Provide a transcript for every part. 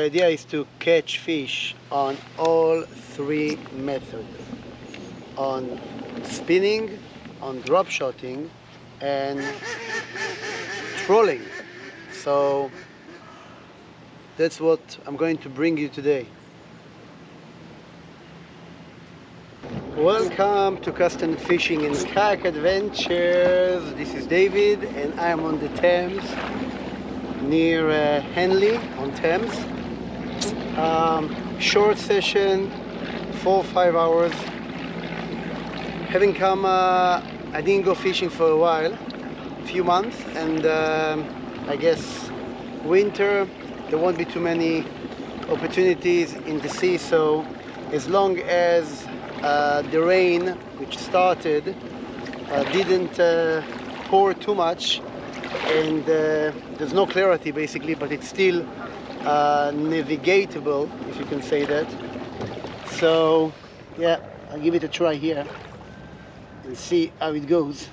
the idea is to catch fish on all three methods: on spinning, on drop shotting, and trolling. So that's what I'm going to bring you today. Welcome to Custom Fishing and Kayak Adventures. This is David and I am on the Thames near Henley on Thames. Short session, 4 or 5 hours. Having come, I didn't go fishing for a while, a few months, and I guess winter there won't be too many opportunities in the sea, so as long as the rain which started didn't pour too much, and there's no clarity basically, but it's still navigatable, if you can say that. So yeah, I'll give it a try here and see how it goes.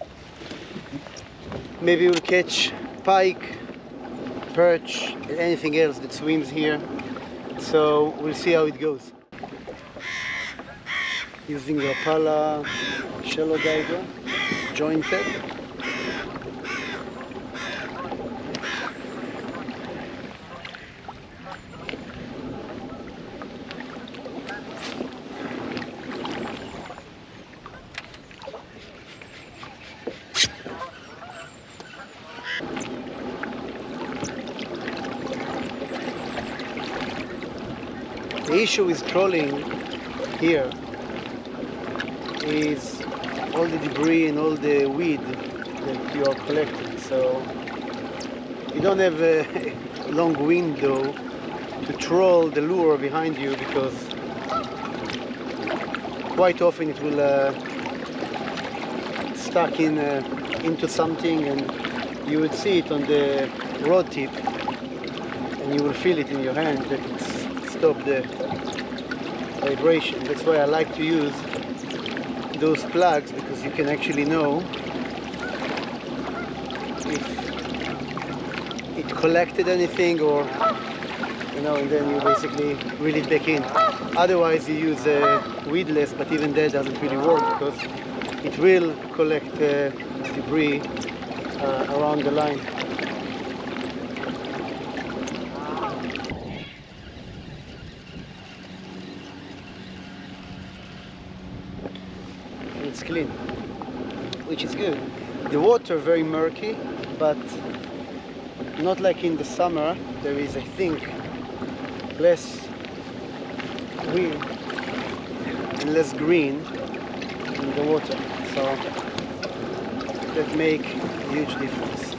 Maybe we'll catch pike, perch, and anything else that swims here. So we'll see how it goes. Using the Pala shallow diver, jointed. The issue with trolling here is all the debris and all the weed that you are collecting, so you don't have a long window to troll the lure behind you, because quite often it will stuck into something, and you would see it on the rod tip and you will feel it in your hand that it's stopped the vibration. That's why I like to use those plugs, because you can actually know if it collected anything, or and then you basically reel it back in. Otherwise you use weedless, but even that doesn't really work, because it will collect debris around the line. It's clean, which is good. The water very murky, but not like in the summer. There is, I think, less wind and less green in the water, so that make a huge difference.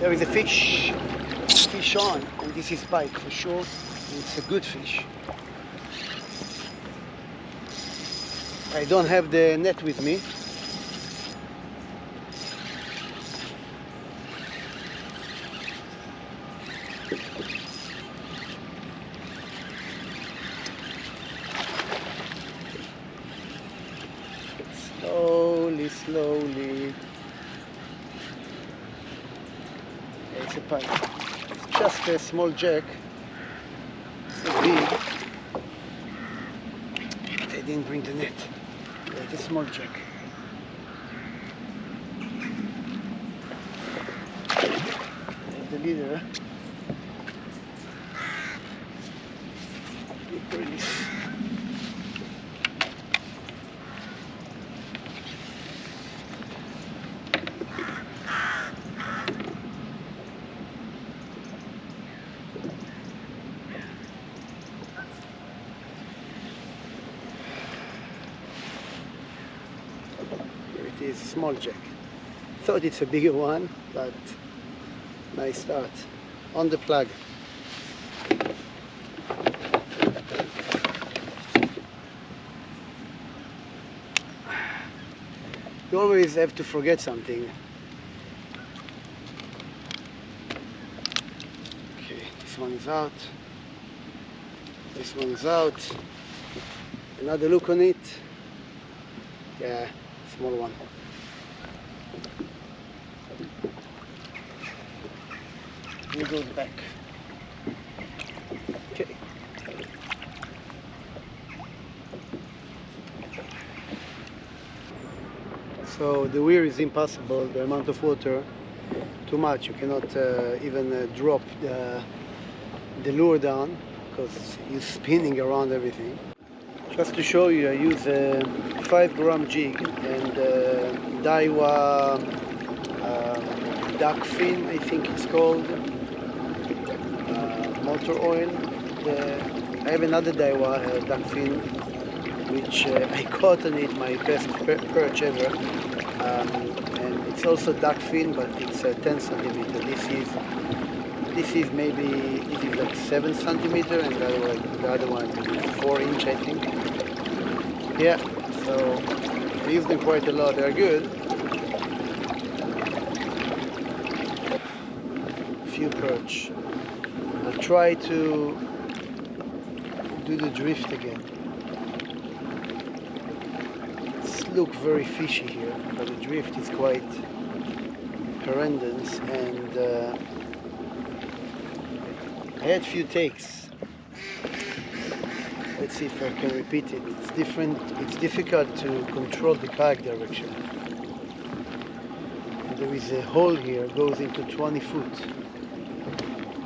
There is a fish on, and this is pike for sure. It's a good fish. I don't have the net with me. Slowly. It's a pike. Just a small jack. It's not big. They didn't bring the net. It's a small jack. There's the leader. Release. Is a small jack. Thought it's a bigger one, but nice start on the plug. You always have to forget something. Okay, this one is out. This one is out. Another look on it. Yeah, small one. we go back. Okay. So the weir is impossible, the amount of water, too much. You cannot even drop the lure down because you're spinning around everything. Just to show you, I use a 5-gram jig and Daiwa duck fin, I think it's called, motor oil. I have another Daiwa duck fin, which I caught on it my best perch ever, and it's also duck fin, but it's 10 centimeter. This is like 7 centimeter, and the other one is 4 inch, I think. Yeah, so I use them quite a lot. They're good. Few perch. I'll try to do the drift again. Look very fishy here, but the drift is quite horrendous, and I had few takes. Let's see if I can repeat it. It's different. It's difficult to control the kayak direction. And there is a hole here, goes into 20 foot,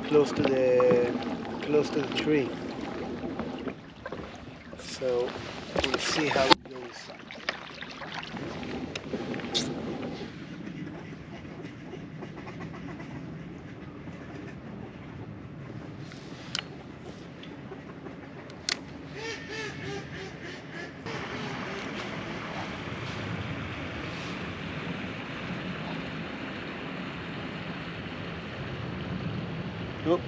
close to the tree. So we'll see how it goes. Nope.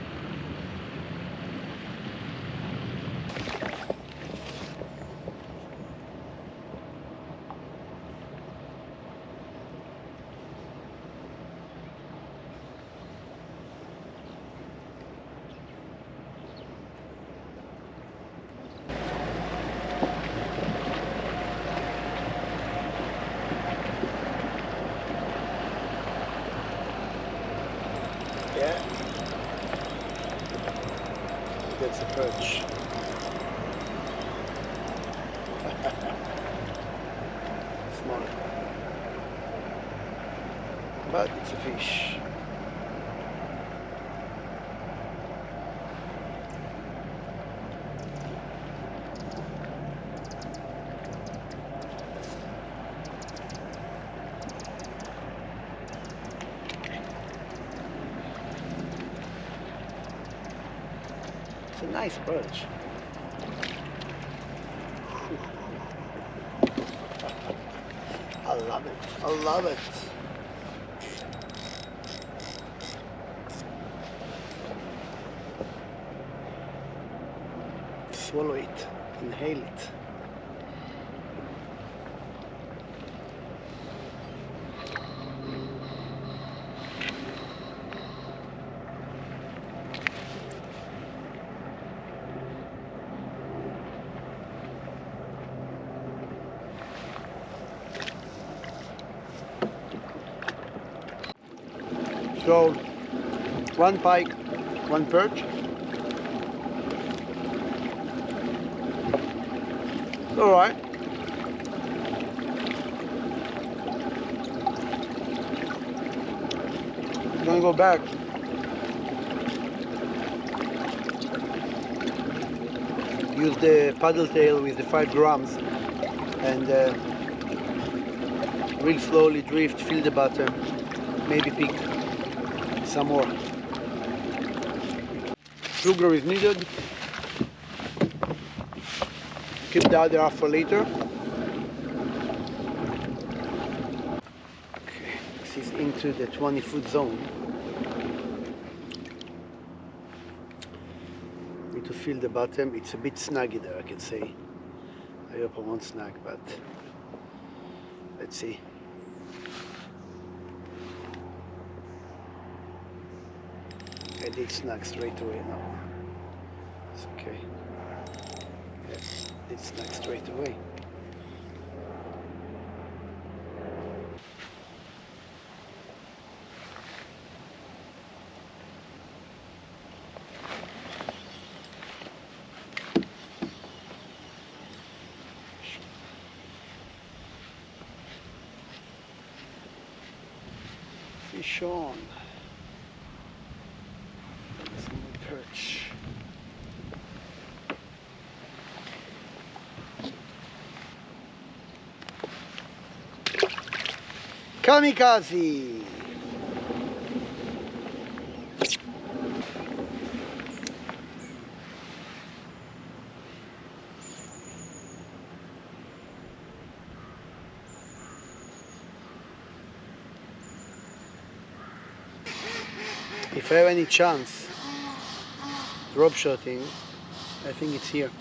Yeah. That's a perch. Small. But it's a fish. It's a nice perch. I love it. I love it. Swallow it. Inhale it. So, one pike, one perch. All right. I'm gonna go back. Use the paddle tail with the 5 grams and real slowly drift, feel the bottom, maybe pick some more. Sugar is needed. Keep the other half for later. Okay, this is into the 20-foot zone. Need to feel the bottom. It's a bit snaggy there, I can say. I hope I won't snag, but let's see. I did snag straight away now. It's okay. Yeah, did snag straight away. fish on. Some perch. Kamikaze. If I have any chance drop shotting, I think it's here.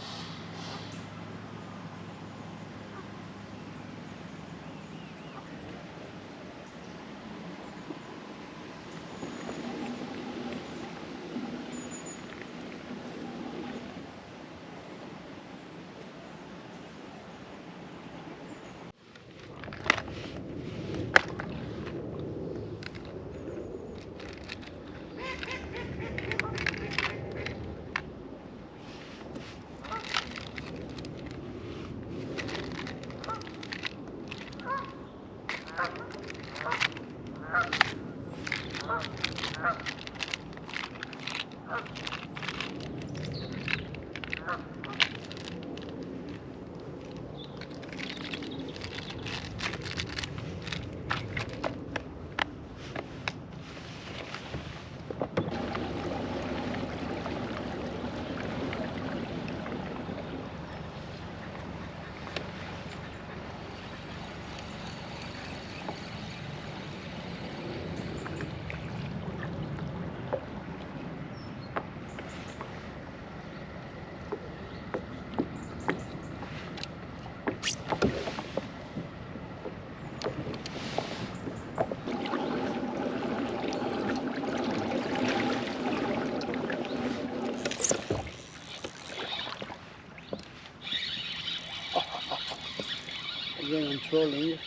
Again, I'm trolling.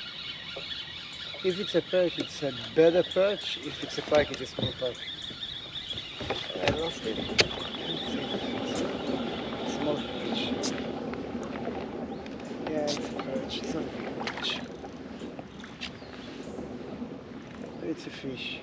If it's a perch, it's a better perch. If it's a pike, it's a small pike. I lost it. Small perch. Yeah, it's a perch. It's not a big perch. It's a fish.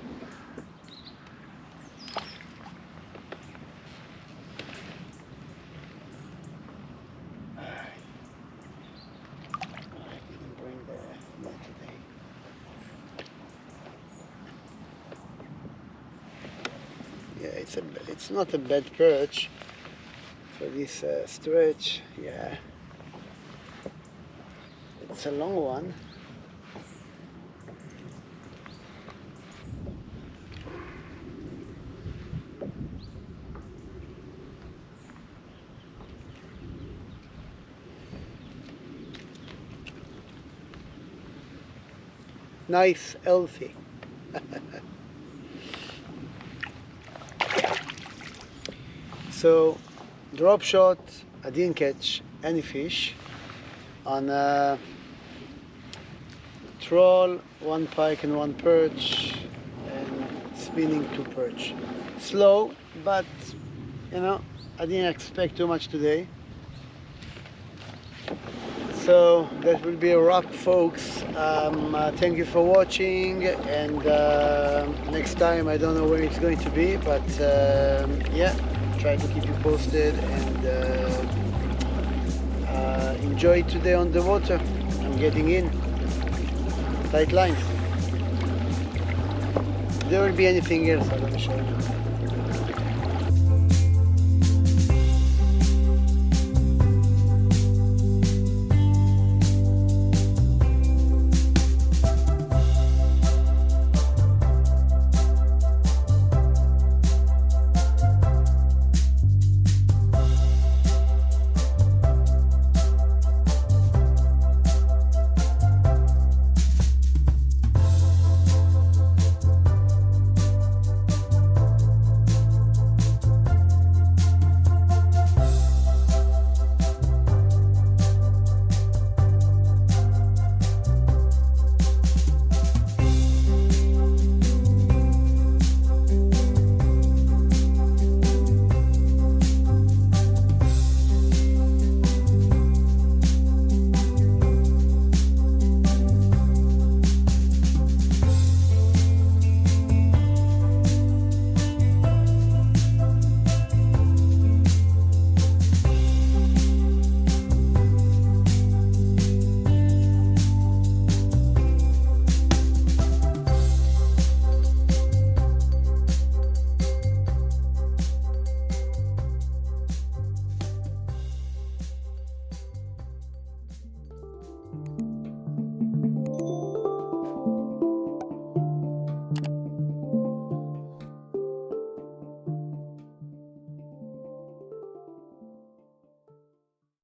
It's not a bad perch for this stretch. Yeah, it's a long one. Nice, healthy. So, drop shot, I didn't catch any fish. On a troll, one pike and one perch, and spinning two perch. Slow, but you know, I didn't expect too much today. So that will be a wrap, folks. Thank you for watching, and next time I don't know where it's going to be, but yeah, try to keep you posted, and enjoy today on the water. I'm getting in tight lines. If there will be anything else, I'm going to show you.